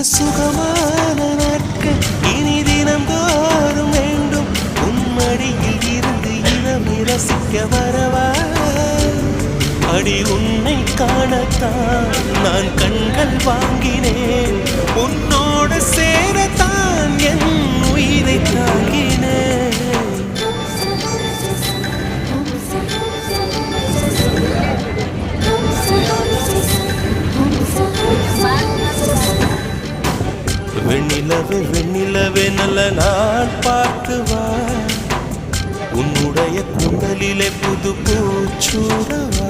சுகமான நாட்கள் இனி தினம்தோறும் வேண்டும். உன்மடியில் இருந்து இளமை ரசிக்க வரவா? அடி உன்னை காணத்தான் நான் கண்கள் வாங்கினேன். உன்னோட சேரத்தான் என் உயிரை தாங்கினேன். வெண்ணிலவே வெண்ணிலவே நல்ல நாள் பார்க்குவா. உன்னுடைய கூந்தலிலே புது பூச்சூடவா.